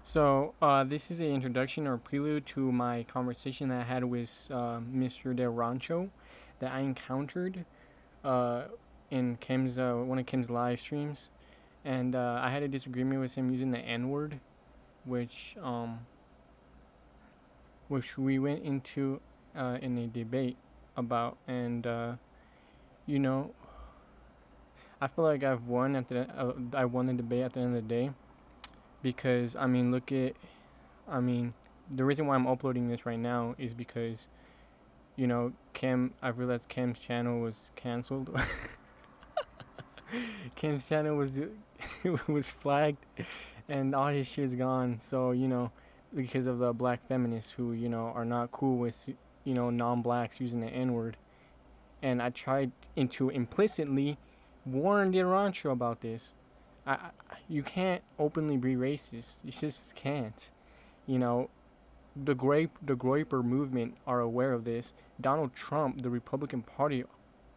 This is an introduction or prelude to my conversation that I had with Mr. Del Rancho that I encountered uh, in Kim's one of Kim's live streams, and I had a disagreement with him using the N word, which which we went into in a debate about, and you know, I feel like I've won I won the debate at the end of the day because I mean, I mean, the reason why I'm uploading this right now is because Kim. I realized Kim's channel was canceled. Kim's channel was was flagged, and all his shit's gone. So because of the black feminists who are not cool with non-blacks using the N word, and I tried to implicitly warn the Rancho about this. You can't openly be racist. You just can't. You know, the Groyper movement are aware of this. Donald Trump, the Republican Party,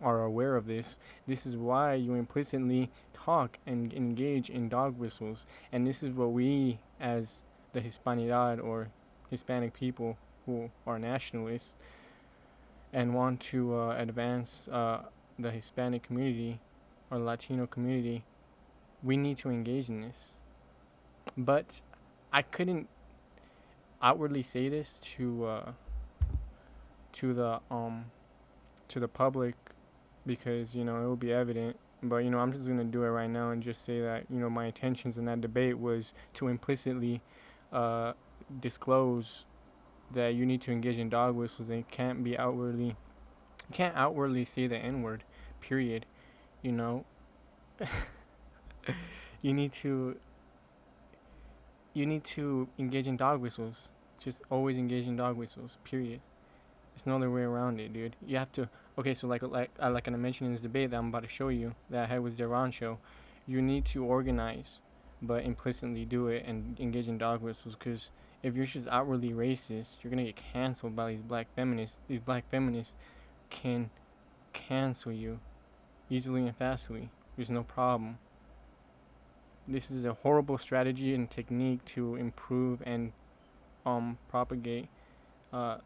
are aware of this. This is why you implicitly talk and engage in dog whistles, and this is what we, as the Hispanidad or Hispanic people who are nationalists and want to advance the Hispanic community or Latino community, we need to engage in this. But I couldn't outwardly say this to the to the public because it will be evident. But I'm just gonna do it right now and just say that my intentions in that debate was to implicitly uh, disclose that you need to engage in dog whistles and you can't outwardly say the N word. Period. You know, you need to you need to engage in dog whistles. Just always engage in dog whistles. Period. There's no other way around it, dude. You have to. Okay, so like I mentioned in this debate that I'm about to show you that I had with Zeron show, you need to organize, but implicitly do it and engage in dog whistles. Because if you're just outwardly racist, you're gonna get canceled by these black feminists. These black feminists can cancel you easily and fastly. There's no problem. This is a horrible strategy and technique to improve and propagate uh,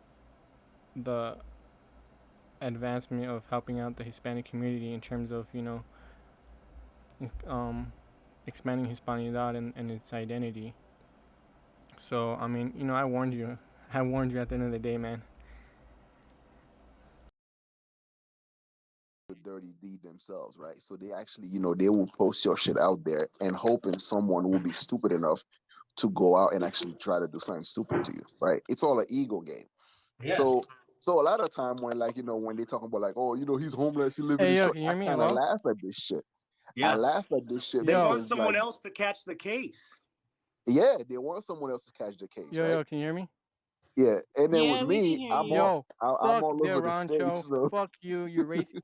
the advancement of helping out the Hispanic community in terms of um, expanding Hispanidad and its identity. So I mean, I warned you. I warned you at the end of the day, man. The dirty deed themselves, right? So they actually, they will post your shit out there and hoping someone will be stupid enough to go out and actually try to do something stupid to you, right? It's all an ego game. Yes. So a lot of time when when they talk about like, oh, he's homeless, he live in Hey his yo, truck, can you I hear me? kind of Hello. laugh at this shit. I Yeah. laugh at this shit They Yo. want because someone else to catch the case. yeah, they want someone else to catch the case, right? Yo, can you hear me? Yeah, and then with Yeah, we can me, hear I'm you. all Yo, I'm fuck all the over the stage. Rancho. So Fuck you. You racist.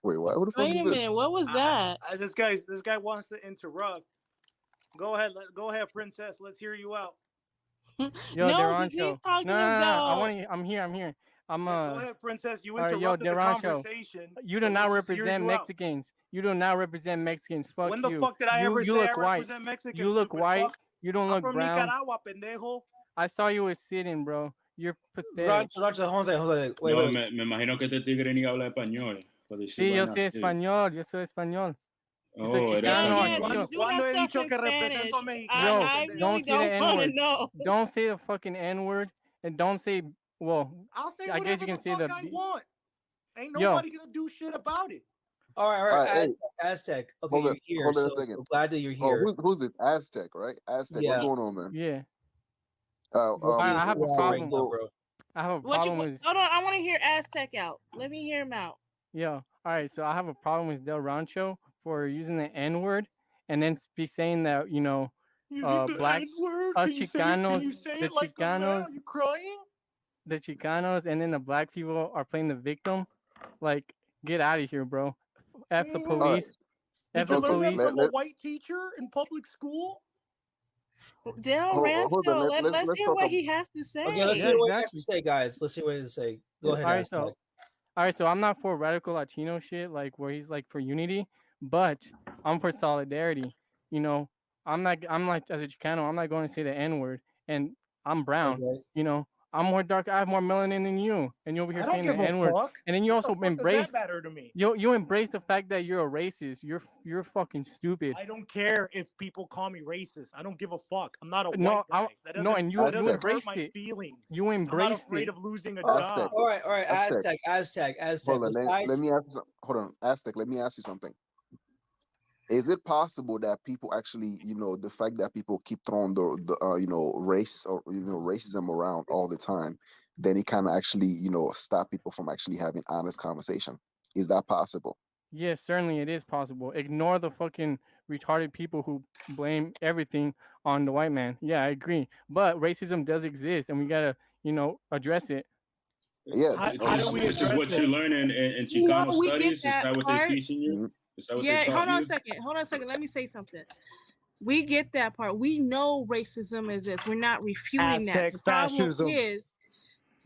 wait, what? Who the fuck Wait is a this? minute, what was that? This guy wants to interrupt. Go ahead, princess. Let's hear you out. Yo, No, because Derancho. he's No, no, talking no, no. about. I'm here. I'm here. I'm Yeah, go ahead, princess. You All right, yo, interrupted the Derancho. conversation. You So do not let's just hear represent you out. Mexicans. You do not represent Mexicans. Fuck When the you. fuck did I ever You say I look white. represent Mexican, You look stupid white. fuck? You don't I'm look from brown. Nicaragua, pendejo. I saw you was sitting, bro. You're pathetic. Rancho, Jose. Wait, No, wait. me imagino que este tigre ni habla español. Por decir Sí, yo vainas soy así. español. Yo soy español. Yo soy Oh, eres Yeah, chicano, yeah, español. you aquí. do ¿Cuándo that he stuff dicho in que Spanish. represento a Mexicano, Yo, I pendejo? really don't say the don't N want to word. know. Don't say the fucking N word, and don't say. Well, I'll say I guess whatever you the can say fuck the. I want. Ain't Yo, nobody gonna do shit about it. All All right, right, hey, Aztec. Okay, hold you're it, here, hold on so a second. we're glad that you're Oh, here. who's it? Aztec, right? Aztec, what's Yeah, going on, man? yeah. we'll see I who have you a are right problem. now, bro. I have a What you? problem with. Hold on, I want to hear Aztec out. Let me hear him out. Yo, all right. So I have a problem with Del Rancho for using the N word and then saying that black N-word? us Can you say it? Can Chicanos, you say the it like a man? Chicanos, Are you crying? the Chicanos, and then the black people are playing the victim. Like, get out of here, bro. F the All right, police. Did F you the okay, learn that police. from a white teacher in public school? Del hold on. Rancho, let's Let's hear talk. what he has to Okay, let's say. Yeah, hear what he has to exactly. say, guys. Let's see what he has to say. Go ahead, All right, Aztec. so I'm not for radical Latino shit, like where he's like for unity, but I'm for solidarity. You know, I'm not. I'm like as a Chicano. I'm not going to say the N word, and I'm brown. Okay. You know, I'm more dark. I have more melanin than you, and you're over here I don't saying the give a N word, fuck. and then you What the also fuck does embrace. that matter to me? You embrace the fact that you're a racist. You're fucking stupid. I don't care if people call me racist. I don't give a fuck. I'm not a No, white guy. That no, doesn't and that you doesn't Aztec, hurt embraced my it. feelings. You I'm not embraced afraid it. of losing a Aztec, job. All right, Aztec. Aztec. Hold on, let Besides, me ask you hold on, Aztec, let me ask you something. Is it possible that people actually, the fact that people keep throwing the race or racism around all the time, then it kind of actually, stop people from actually having honest conversation? Is that possible? Yes, certainly it is possible. Ignore the fucking retarded people who blame everything on the white man. Yeah, I agree. But racism does exist, and we gotta, address it. Yes. How do This, we this is address what you're it? learning in No, Chicano we get studies. Is that that what they're part. teaching you? Mhm. Is that what they Yeah, taught hold on a you? second. Hold on a second. Let me say something. We get that part. We know racism exists. We're not refuting that. Aztec fascism.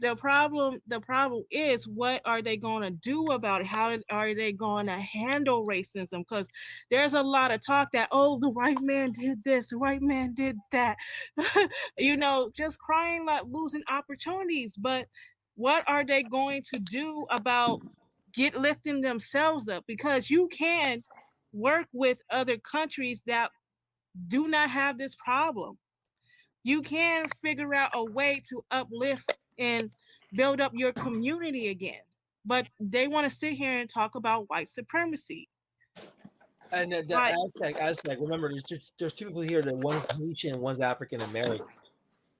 The problem is what are they going to do about it? How are they going to handle racism? Because there's a lot of talk that, oh, the white man did this, the white man did that. Just crying like losing opportunities. But what are they going to do about lifting themselves up? Because you can work with other countries that do not have this problem. You can figure out a way to uplift and build up your community again. But they want to sit here and talk about white supremacy. and the Like, Aztec. Remember, there's two people here. That one's Haitian, one's African American,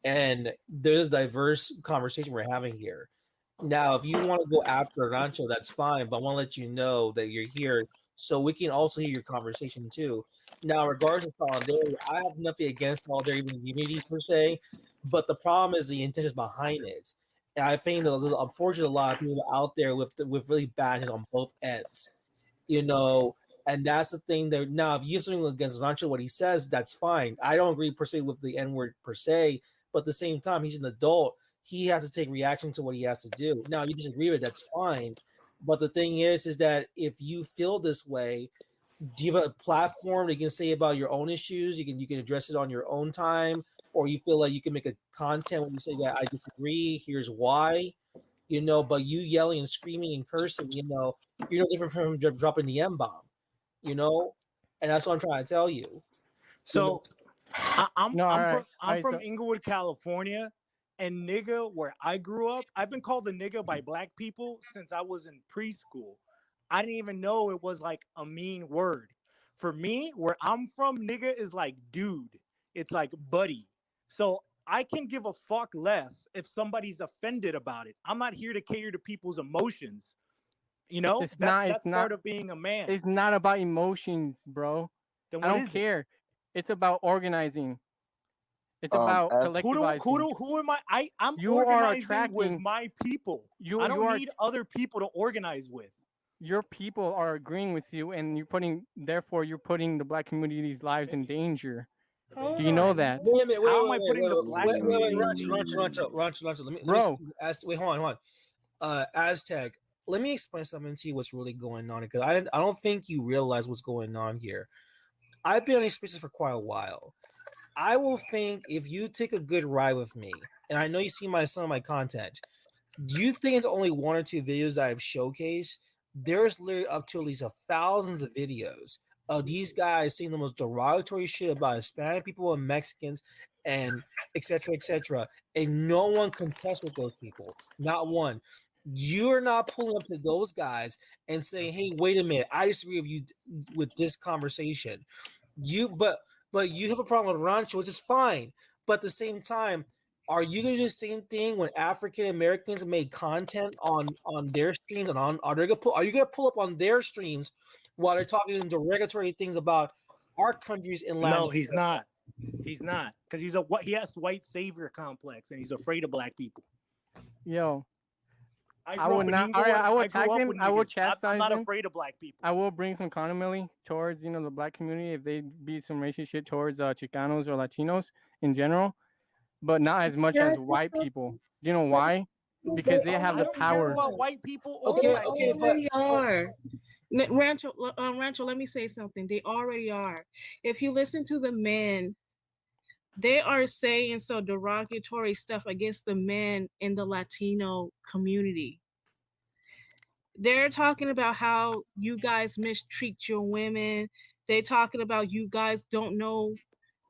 and there's a diverse conversation we're having here. Now, if you want to go after Rancho, that's fine, but I want to let you know that you're here so we can also hear your conversation too. Now, in regards to solidarity, I have nothing against solidarity with the community per se, but the problem is the intentions behind it. And I think that there's unfortunately a lot of people out there with really bad intentions on both ends, you know. And that's the thing that now, if you have something against Rancho, what he says, that's fine. I don't agree per se with the N word per se, but at the same time, he's an adult. He has to take reaction to what he has to do. Now, you disagree with it, that's fine. But the thing is that if you feel this way, do you have a platform that you can say about your own issues? You can address it on your own time, or you feel like you can make a content when you say that I disagree. Here's why, But you yelling and screaming and cursing, you're no different from dropping the M bomb, and that's what I'm trying to tell you. So I'm No, all I'm right, from all I'm right. from So Inglewood, California, and nigga, where I grew up, I've been called a nigga by black people since I was in preschool. I didn't even know it was like a mean word. For me, where I'm from, nigga is like dude. It's like buddy. So I can give a fuck less if somebody's offended about it. I'm not here to cater to people's emotions. it's That not. It's that's not. part of being a man. It's not about emotions, bro. Then I what don't is it? care. It's about organizing. It's about As collectivizing. Who am I? I'm You are organizing with attracting. my people. I You don't are. need other people to organize with. Your people are agreeing with you, and therefore you're putting the black community's lives in danger. hold Do you know on. that, Wait a minute, How am I putting the black Rancho. Let me wait, hold on. Aztec, let me explain something to you what's really going on because I don't think you realize what's going on here. I've been on these spaces for quite a while. I will think if you take a good ride with me, and I know you see some of my content. Do you think it's only one or two videos that I've showcased? There's literally up to at least thousands of videos of these guys saying the most derogatory shit about Hispanic people and Mexicans and etc. And no one contests with those people. Not one. You're not pulling up to those guys and saying, "Hey, wait a minute, I disagree with you with this conversation." But you have a problem with Rancho, which is fine. But at the same time, are you gonna do the same thing when African Americans make content on their streams and are you gonna pull up on their streams while they're talking derogatory things about our countries in Latin No, he's America? not. He's not because he has white savior complex and he's afraid of black people. yo? I I grew would up in not. All right, Inglewood. I will I grew attack up him. with I will niggas. I'm chastise not him. afraid of black people. I will bring some condomelly towards the black community if they be some racist shit towards Chicanos or Latinos in general, but not as much as white people. You know why? Because they have I the don't care power. about white people or Okay, black okay, people. but They are. Rancho, let me say something. They already are. If you listen to the men, they are saying so derogatory stuff against the men in the Latino community. They're talking about how you guys mistreat your women. They talking about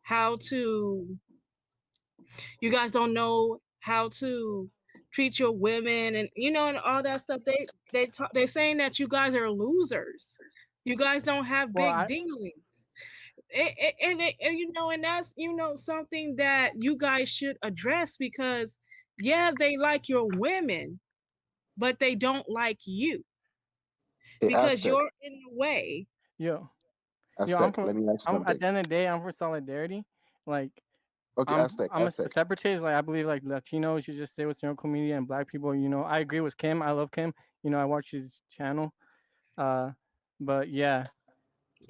how to you guys don't know how to treat your women, and and all that stuff. They're saying that you guys are losers. You guys don't have Well, big I dealings. And that's something that you guys should address, because yeah, they like your women, but they don't like you Hey, because Aztec, you're in the way. yo yo I'm Aztec, from let me ask you I'm at something. the end of the day I'm for solidarity. Like Okay, Aztec, I'm a Aztec. separatist. Like I believe like Latinos should just stay with their own community and black people. I agree with Kim. I love Kim. I watch his channel. Uh, but yeah,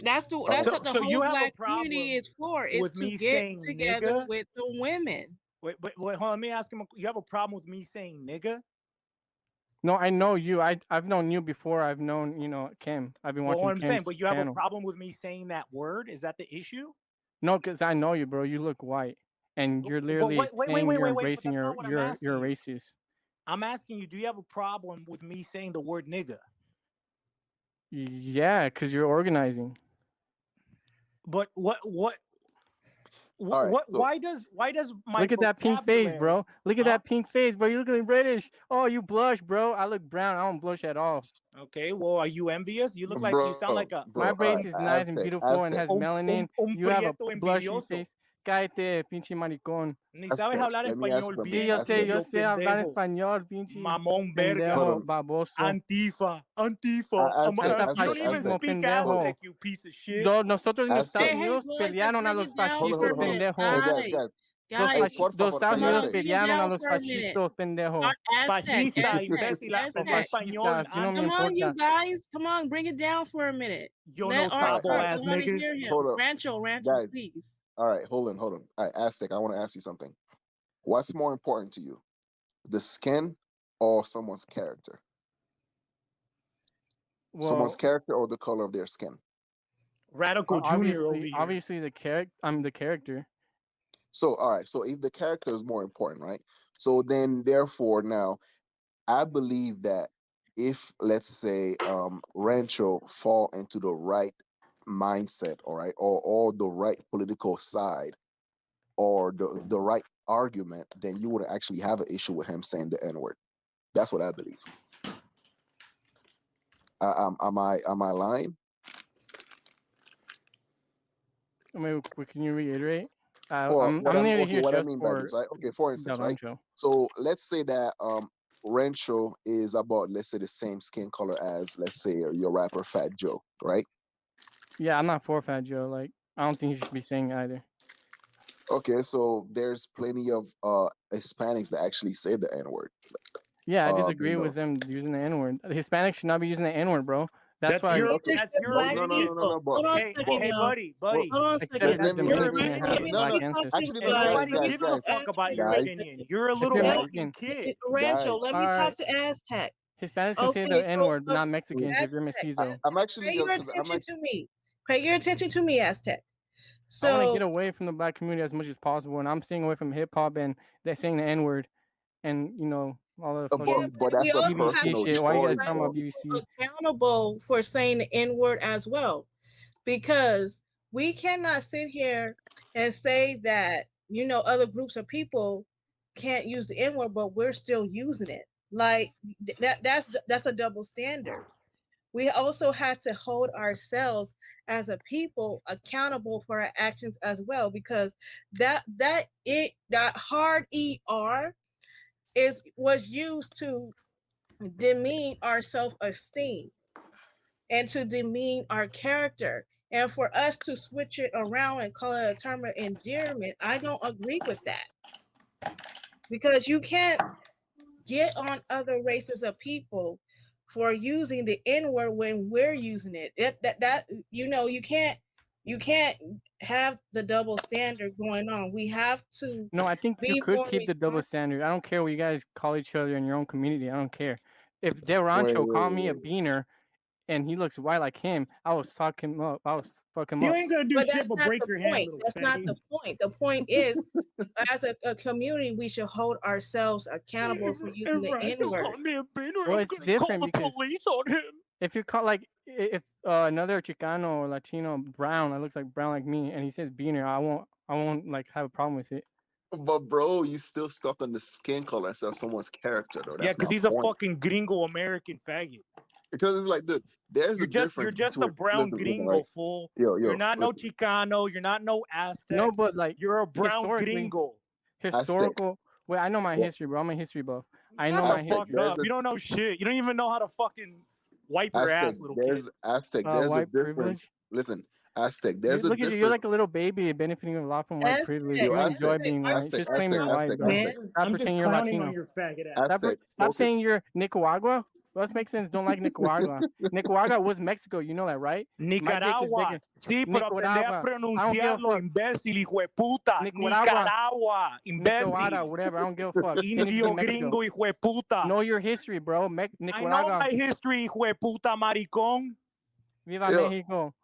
All That's right. what the So you whole have a black community problem is for, is with to me get saying together nigga? with the women. Wait, hold on. Let me ask him. You have a problem with me saying nigga? no, I know you. I've known you before. I've known Kim. I've been But what watching I'm saying, Kim's but you have a channel. problem with me saying that word? Is that the issue? No, because I know you, bro. You look white, and you're But literally saying you're wait. But embracing that's not what I'm you're asking a you. racist. I'm asking you, do you have a problem with me saying the word nigga? Yeah, because you're organizing. But All right. So why does my Look at that pink face, vocabulary, bro. Look at huh? that pink face, bro. You looking British. Oh, you blush, bro. I look brown. I don't blush at all. Okay, well, are you envious? You look like you sound like a My bro, all face right, is nice and Aztec, beautiful and Aztec, has melanin. You have a prieto blushy envidioso. face. Cállate, pinche maricón. Ni sabes Aztec. hablar Let me ask español you Sí, something, bien, Aztec. yo indio sé hablar pendejo, español, pinche mamón verga, Hold pendejo on, baboso. antifa, antifa. Aztec, You Aztec, don't even Aztec. Antifascismo, speak Hold, pendejo. Aztec, you piece of shit. Nosotros en los Estados Aztec. Hey, Unidos boys, let's pelearon a bring los it down Hold on, for hold fascistas, a on, hold on. minute. pendejo. Hey, guys, Guys, guys. guys, Por Los favor, Estados come Unidos on, cállate. bring it pelearon a down los for a minute. fascistas, pendejo. Aztec, Fascista, Aztec, imbécil, O habla Aztec. español, fascistas, yo no me Come anti. on, you importa. guys. Come on, bring it down for a minute. Yo no Let our, All right, all sabo right, I ass want to nigga. hear him. hold on, Rancho, guys. please. All right, hold on, hold on. All right, Aztec, I want to ask you something. What's more important to you, the skin or someone's character? Someone's Well, character or the color of their skin? Radical Junior over here. obviously I'm the character. So, all right, so if the character is more important, right? So then, therefore, now I believe that if, let's say, Rancho fall into the right mindset, all right, or the right political side, or the right argument, then you would actually have an issue with him saying the N word. That's what I believe. Am I lying? I mean, can you reiterate? Well, what I'm I'm nearly okay, here what I just mean by for this, right? Okay, for Del instance, right? Rancho. So let's say that Rancho is about, let's say, the same skin color as, let's say, your rapper Fat Joe, right? Yeah, I'm not for Fat Joe. Like, I don't think you should be saying either. Okay, so there's plenty of Hispanics that actually say the N word. Yeah, I You disagree with know. them using the N word. Hispanics should not be using the N word, bro. That's That's why, your Okay, that's your but Black no, no, no, opinion. no, people. no, but Hold on a Hey, but second, hey, y'all. buddy, well, buddy. Hold on a except second. if let you're me Your let me Dominican and opinion. have Let black me no, talk to ancestry. actually you no, And guys, guys. nobody Let me guys, gives talk a guys, to fuck about your guys, Aztec. opinion. You're a If little you're guys. fucking Mexican, kid. Rancho, Guys, let me all talk right, to Aztec. Hispanics can say Okay, the N so word, but not Mexicans if you're Aztec, mestizo. I'm actually pay your because I'm attention like, to me. Pay your attention to me, Aztec. I want to So get away from the black community as much as possible, and I'm staying away from hip hop and they're saying the N word and all the yeah, fucking but but we that's a also have BBC personal to shit. Why you guys choice, talking hold about bro. BBC? people accountable for saying the N word as well, because we cannot sit here and say that other groups of people can't use the N word, but we're still using it. Like that's a double standard. We also have to hold ourselves as a people accountable for our actions as well, because that hard was used to demean our self-esteem and to demean our character. And for us to switch it around and call it a term of endearment, I don't agree with that, because you can't get on other races of people for using the N word when we're using it. You can't have the double standard going on. We have to No, I think you be could more keep the double responsible. standard. I don't care what you guys call each other in your own community. I don't care. If Del Wait, Rancho wait, called me a wait, wait. beaner, and he looks white like him, I will suck him up. I will fuck him You up. ain't gonna do But shit that's but not break the your hand, point. little That's not faggot. the point. The point is, as a community, we should hold ourselves accountable for using the N word. called me a beaner, Well, I'm it's gonna different call the because police on him. if you call like if another Chicano or Latino brown that looks like brown like me, and he says beaner, I won't like have a problem with it. But bro, you still stuck on the skin color instead of someone's character, though. Yeah, That's because my he's a point. fucking gringo American faggot. Because it's like, dude, there's a You're difference just a between. brown Listen, gringo, right? fool. Yo, You're not no listen. Chicano. You're not no Aztec. No, but like You're a brown historically, gringo. Aztec. historical. Well, I know my Yeah. history, bro. I'm a history buff. I know Shut my the Aztec. fuck history. up. You don't know shit. You don't even know how to fucking wipe your Aztec. ass, little kid. There's a White difference. privilege. Listen, Aztec. You There's a look at you. You're difference. like a little baby benefiting a lot from white privilege. Aztec, Yo, You enjoy Aztec, Aztec, being are white. you Just Aztec, claim Aztec, you're white, Aztec, bro. man? Aztec, Stop I'm just pretending you're clowning Latino. on your faggot ass. Aztec. Stop saying Focus. you're Nicaragua. Let's make sense. Don't like Nicaragua. Nicaragua was Mexico. You know that, right? My dick is Nicaragua. bigger. Sí, pero aprende a Nicaragua. I don't give a pronunciarlo, fuck. imbécil, hijo de puta. Nicaragua. Nicaragua, Nicaragua, imbécil. whatever. I don't give a fuck. Tienes que Indio say Mexico. gringo, hijo de puta. Know your history, bro. I know Nicaragua. my history, hijo de puta, maricón. Viva Yo, Mexico.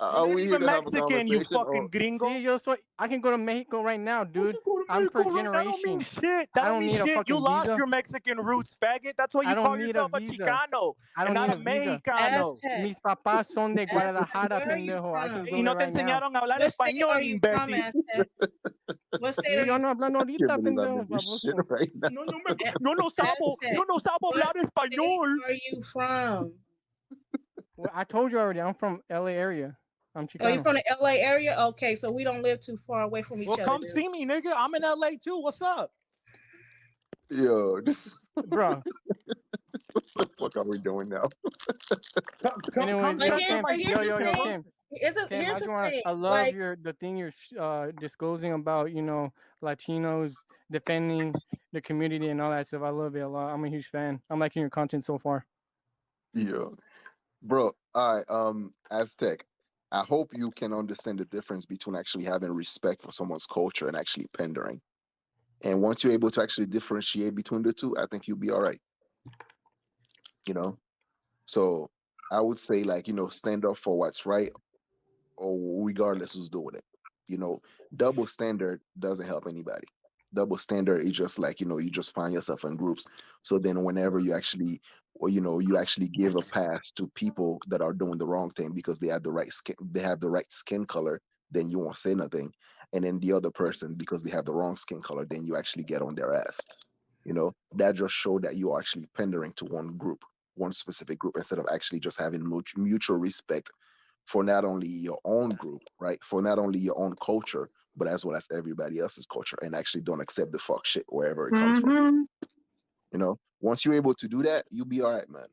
You're are not we here even to have a Mexican, you conversation fucking or? gringo. See, yo, so I can go to Mexico right now, You dude. can go to I'm Mexico first right now. That don't mean generation. shit. I That don't don't mean need a shit. You fucking lost visa. your Mexican roots, faggot. That's why I you don't call need a yourself a visa. Chicano I and don't not need a a visa. Mexicano. Aztec, Mis papás son de Aztec, Guadalajara, where are you pendejo. I can from? go Y there no te right now. enseñaron a hablar What state español, are you from, imbécil. Aztec? What state Sí, are yo you no hablando I can't ahorita, believe I'm pendejo, in this shit baboso. right now. Yo no sabo Aztec? hablar What state español. are you from? Well, I told you already. I'm from LA area. I'm Oh, you Chicano. from the LA area? Okay, so we don't live too far away from each Well, other. come then. see me, nigga. I'm in LA too. What's up? Yo, this is Bro. what the fuck are we doing now? Come Anyways, But yo, censor Kim. my here's Yo, the yo, yo, thing. Kim. Here's Kim, I the just want thing. I love the thing you're disclosing about, Latinos defending the community and all that stuff. I love it a lot. I'm a huge fan. I'm liking your content so far. Yo, bro. All right, Aztec. I hope you can understand the difference between actually having respect for someone's culture and actually pandering. And once you're able to actually differentiate between the two, I think you'll be all right. You know. So I would say, like, stand up for what's right, or regardless who's doing it. You know, double standard doesn't help anybody. Double standard is just like, you just find yourself in groups. So then whenever you actually, or you actually give a pass to people that are doing the wrong thing because they have the right skin color, then you won't say nothing. And then the other person, because they have the wrong skin color, then you actually get on their ass. That just show that you are actually pandering to one group, one specific group, instead of actually just having mutual respect for not only your own group, right? For not only your own culture, but as well as everybody else's culture, and actually don't accept the fuck shit wherever it comes from. Once you're able to do that, you'll be all right, man.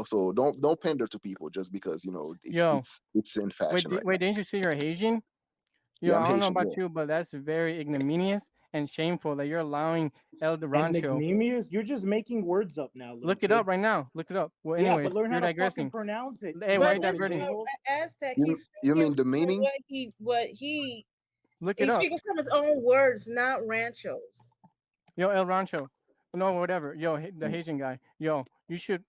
So don't pander to people just because Yo, it's in fashion right now. didn't you say you're Haitian? Yo, Yeah, I'm I don't know Haitian. about Yeah. you, but that's very ignominious and shameful that you're allowing El Rancho. Ignominious? You're just making words up now. Look it up right now. Look it up. Well, Yeah, anyways, but learn how you're to digressing. fucking pronounce it. Hey, why are But you this diverting? dude, Aztec, You he's mean the speaking from meaning? Look it he's up. speaking from his own words, not ranchos. Yo, El Rancho. No, whatever. Yo, the Haitian guy. Yo, you should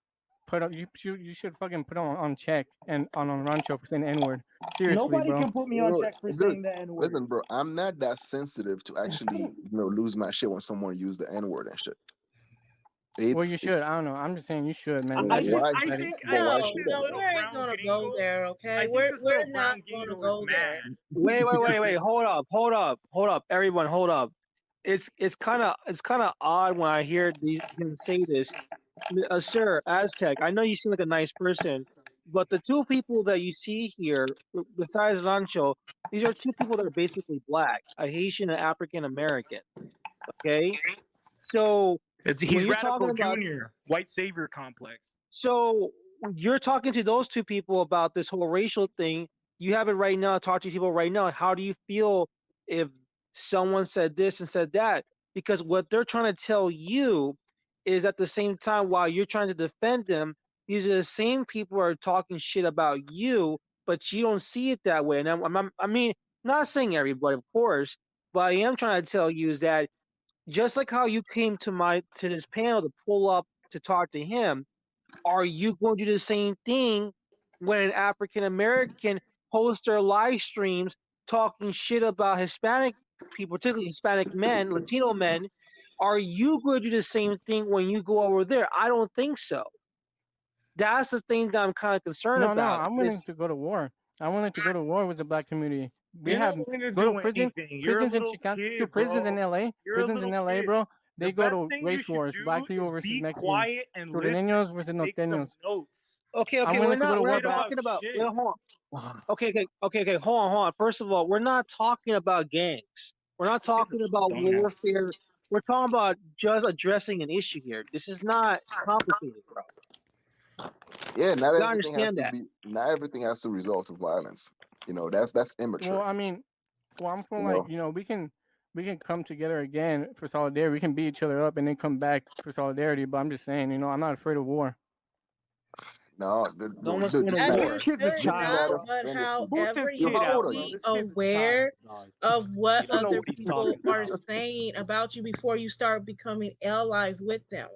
put up. You should fucking put on check and on Rancho for saying the N word. Seriously, Nobody bro. can put me on Bro, check for dude, saying the N word. listen, bro, I'm not that sensitive to actually, lose my shit when someone use the N word and shit. Well, you It's should. I don't know. I'm just saying you should, man. Well, I That's just why? think pathetic. But why No, should no, I? we ain't gonna go there, okay? think We're this little not brown gonna gringo go is there. mad. Wait. Hold up, everyone, hold up. It's kind of odd when I hear them say this. Sir, Aztec, I know you seem like a nice person, but the two people that you see here, besides Rancho, these are two people that are basically black, a Haitian and African American. Okay, so He's when you're Radical talking about, Junior, white savior complex. so you're talking to those two people about this whole racial thing. You have it right now. Talk to people right now. How do you feel if someone said this and said that? Because what they're trying to tell you is at the same time, while you're trying to defend them, these are the same people who are talking shit about you, but you don't see it that way. And I mean, not saying everybody, of course, but I am trying to tell you is that just like how you came to this panel to pull up to talk to him, are you going to do the same thing when an African American hosts their live streams talking shit about Hispanic people, particularly Hispanic men, Latino men, are you going to do the same thing when you go over there? I don't think so. That's the thing that I'm kind of concerned No, about. I'm willing to go to war. I'm willing to go to war with the black community. We You're not have willing to go to do prison, anything. You're a prisons in little Chicago, kid, prisons in bro. LA, You're a prisons in little LA, kid. bro. The They go best to thing you race should wars, black do people is versus be Mexicans, quiet and listen Sureños and versus take some Norteños. notes. Okay, I'm okay, willing to go to we're war, not Shit but talking about about. shit. Wait, hold on. Okay, hold on. First of all, we're not talking about gangs. We're not talking about Dumbass. warfare. We're talking about just addressing an issue here. This is not complicated, bro. Yeah, not You gotta everything has understand to that. be. Not everything has to result to violence. That's well, immature. I mean, well, I'm You from like know, we can come together again for solidarity. We can beat each other up and then come back for solidarity. But I'm just saying, I'm not afraid of war. no, No one's going to just As like you war. This kid's a should just child, not, rather bro. but finish. Boot however, this Yo, you kid how should old out, are bro. you? be This kid's a child, aware dog. of what You don't know other what he's people talking are about. saying about you before you start becoming allies with them.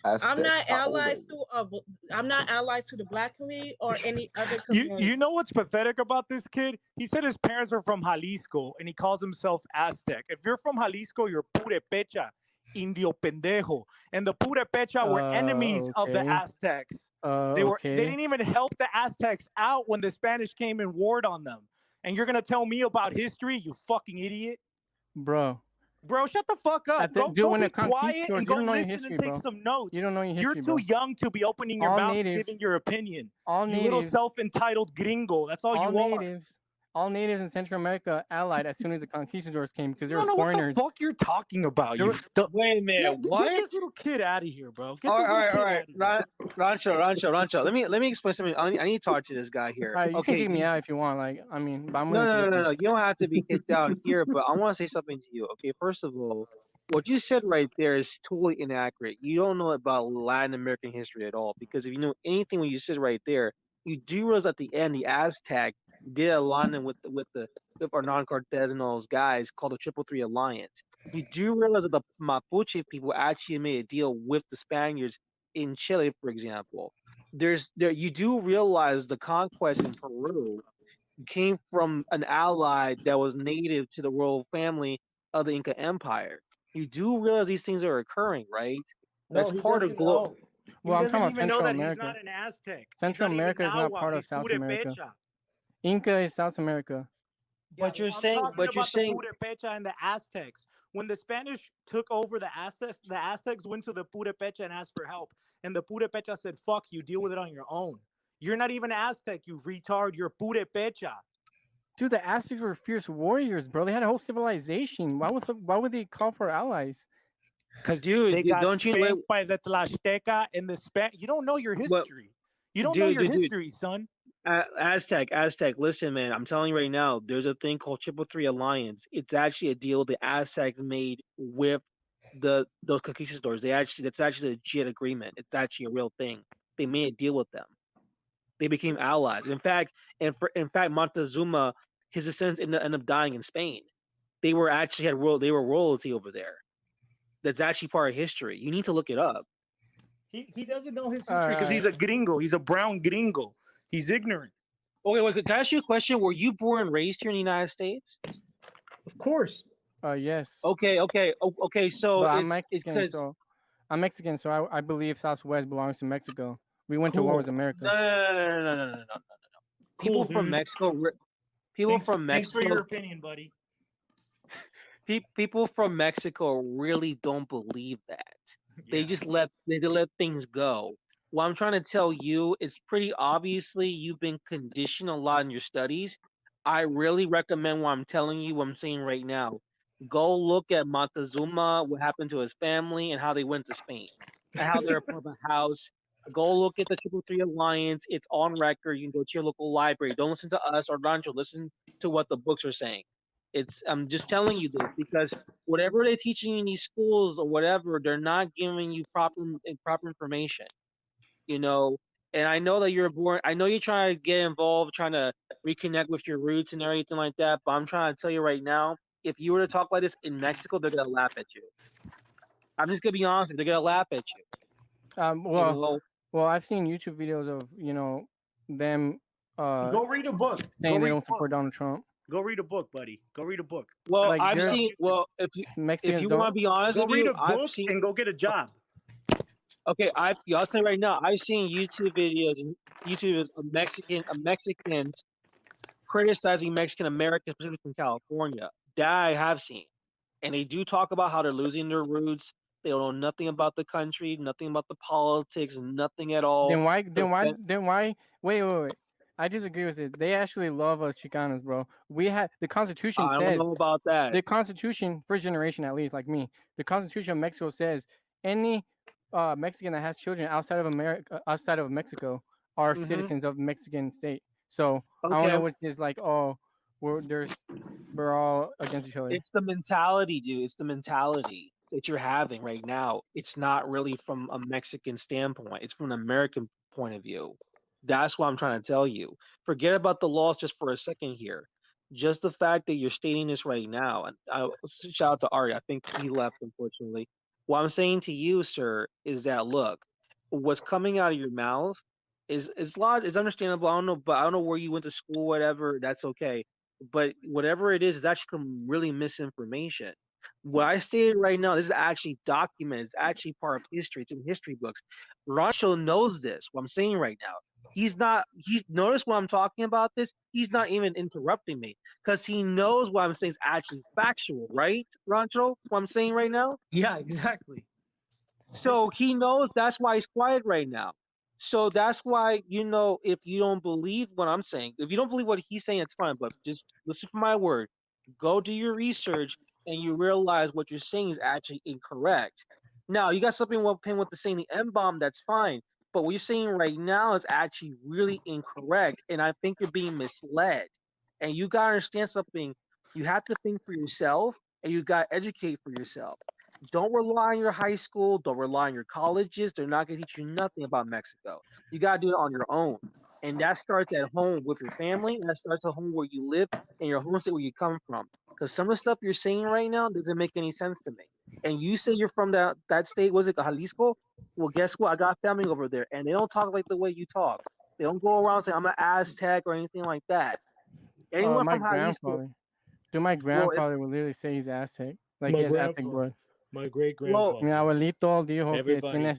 I'm Aztec. not How old are allies you? to I'm not allies to the black community or any other community. You know what's pathetic about this kid? He said his parents are from Jalisco and he calls himself Aztec. If you're from Jalisco, you're purepecha, indio pendejo. And the purepecha were enemies of the Okay. Aztecs. They Okay, didn't even help the Aztecs out when the Spanish came and warred on them. And you're gonna tell me about history, you fucking idiot? bro. Bro, shut the fuck up. Dude, Go when the be quiet conquistadors, and you go don't know your listen and history, take bro. some You notes. don't know your You're history, too bro. young to be opening your All mouth and natives, giving your opinion. all You little natives, self-entitled gringo. That's all all you are. natives, all natives in Central America allied as soon as the conquistadors came because You there don't were know what the foreigners. fuck you're talking about. There You were, Wait a minute. get What? this little kid out of here, bro. Get All this right, all little right, kid all right. out of here. Rancho. Let me explain something. I need to talk to this guy here. you can Okay, kick me out if you want. Like, I mean, but I'm no, willing to no, no, no, listen. no. You don't have to be kicked out here, but I want to say something to you. Okay, first of all, what you said right there is totally inaccurate. You don't know about Latin American history at all, because if you know anything when you said right there, you do realize at the end the Aztec did align with Hernan Cortez and all those guys called the Triple Three Alliance. You do realize that the Mapuche people actually made a deal with the Spaniards in Chile, for example. You do realize the conquest in Peru came from an ally that was native to the royal family of the Inca Empire. You do realize these things are occurring, right? No, That's he part of doesn't global. know. Well, He I'm talking doesn't about even know Central that he's America. not an Aztec. He's Central not even America is not Nahua. part of He's South America. purepecha. Inca is South America. Yeah, But you're I'm saying, talking about the Purepecha and the Aztecs. When the Spanish took over the Aztecs went to the Purepecha and asked for help. And the Purepecha said, fuck you, deal with it on your own. You're not even Aztec, you retard. You're Purepecha. Dude, the Aztecs were fierce warriors, bro. They had a whole civilization. Why would they call for allies? Because dude, they got don't you wait? spanked by the Tlaxteca and the You don't know your What, history. You don't know your dude, history, son. Aztec. Listen, man, I'm telling you right now, there's a thing called Triple Three Alliance. It's actually a deal the Aztecs made with those conquistadors. That's actually a legit agreement. It's actually a real thing. They made a deal with them. They became allies. In fact, Montezuma, his descendants ended up dying in Spain. They were actually they were royalty over there. That's actually part of history. You need to look it up. He doesn't know his All history because right. he's a gringo. He's a brown gringo. He's ignorant. Okay, wait. Can I ask you a question? Were you born and raised here in the United States? Of course. Yes. Okay. So But I'm it's Mexican, because so I'm Mexican, so I believe Southwest belongs to Mexico. We went to war Cool. with America. no. People Cool, from dude. Mexico, people from Thanks for Mexico, your opinion, buddy. people from Mexico really don't believe that. They Yeah. just let things go. What I'm trying to tell you, it's pretty obviously you've been conditioned a lot in your studies. I really recommend what I'm telling you, what I'm saying right now. Go look at Montezuma, what happened to his family, and how they went to Spain, and how they're a part of a house. Go look at the Triple Three Alliance. It's on record. You can go to your local library. Don't listen to us or Rancho. Listen to what the books are saying. I'm just telling you this because whatever they're teaching you in these schools or whatever, they're not giving you proper information. You know, and I know that you're born. I know you're trying to get involved, trying to reconnect with your roots and everything like that. But I'm trying to tell you right now, if you were to talk like this in Mexico, they're gonna laugh at you. I'm just gonna be honest, they're gonna laugh at you. Um, You well, know, well, I've seen YouTube videos of them Go read a book. Go saying they read a don't book. support Donald Trump. Go read a book, buddy. Go read a book. Well, Like, I've there's seen. Well, if Mexicans you don't. want to be honest Go with read you, a I've book seen. and go get a job. Okay, I'll tell you right now. I've seen YouTube videos and YouTubers of Mexicans criticizing Mexican Americans, specifically from California. That I have seen, and they do talk about how they're losing their roots. They don't know nothing about the country, nothing about the politics, nothing at all. Then why? They're Then why? Wait. I disagree with it. They actually love us Chicanos, bro. We had the Constitution I don't says know about that. the Constitution, first generation at least, like me, the Constitution of Mexico says any Mexican that has children outside of America, outside of Mexico, are hmm citizens of Mexican state. So I don't Okay, know what's just like. Oh, we're all against each other. it's the mentality, dude. It's the mentality that you're having right now. It's not really from a Mexican standpoint. It's from an American point of view. That's what I'm trying to tell you. Forget about the laws just for a second here. Just the fact that you're stating this right now, and shout out to Ari. I think he left, unfortunately. What I'm saying to you, sir, is that look, what's coming out of your mouth is understandable. I don't know, but I don't know where you went to school, whatever. That's okay, but whatever it is actually really misinformation. What I stated right now, this is actually documented. It's actually part of history. It's in history books. Rancho knows this. What I'm saying right now, he's notice what I'm talking about. This he's not even interrupting me because he knows what I'm saying is actually factual, right, Rancho? What I'm saying right now. Yeah, exactly. So he knows that's why he's quiet right now. So that's why, if you don't believe what I'm saying, if you don't believe what he's saying, it's fine. But just listen for my word. Go do your research, and you realize what you're saying is actually incorrect. Now you got something with him with the saying the M bomb. That's fine. But what you're saying right now is actually really incorrect, and I think you're being misled. And you gotta understand something. You have to think for yourself, and you gotta educate for yourself. Don't rely on your high school. Don't rely on your colleges. They're not going to teach you nothing about Mexico. You got to do it on your own. And that starts at home with your family. And that starts at home where you live and your home state where you come from. Because some of the stuff you're saying right now doesn't make any sense to me. And you say you're from that state, was it Jalisco? Well, guess what? I got family over there. And they don't talk like the way you talk. They don't go around saying, I'm an Aztec or anything like that. Anyone My from Jalisco, grandfather. Dude, my well, if, grandfather would literally say he's Aztec. Like My he has Aztec grandpa, blood. my great well, Mi grandfather. abuelito dijo que Everybody. tienes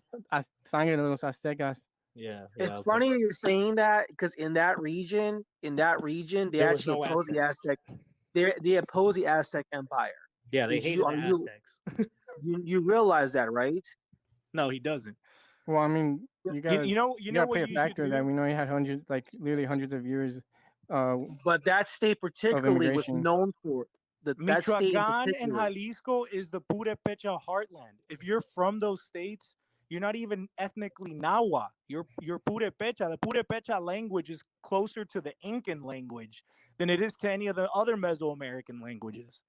sangre de los aztecas. Yeah, it's okay. funny you're saying that because in that region, they There was actually no oppose the Aztecs. Aztec. They oppose the Aztec Empire. Yeah, they Did hated you the are Aztecs. you realize that, right? No, he doesn't. Well, I mean, you gotta You know play what a you should factor that do. we know he had hundreds, like literally hundreds of years But that state of particularly was immigration. known for that state in Michoacan and particular. Jalisco is the Purepecha heartland. If you're from those states, you're not even ethnically Nahua. You're Purepecha. The Purepecha language is closer to the Incan language than it is to any of the other Mesoamerican languages.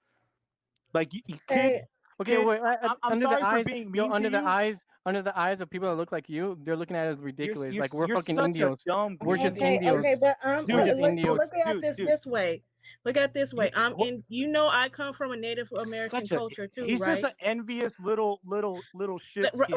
Like you Hey, Okay, kid, wait. I'm Under the sorry for eyes, being yo, mean to you. under the eyes of people that look like you, they're looking at us ridiculous. Like we're You're fucking such a Indios. dumb We're just green. Indios. okay, but We're just Dude, Indios. look at this dude. this way. Look at this way. You, I'm in. You know, I come from a Native American such a culture too, he's just right? an envious little But shit skin.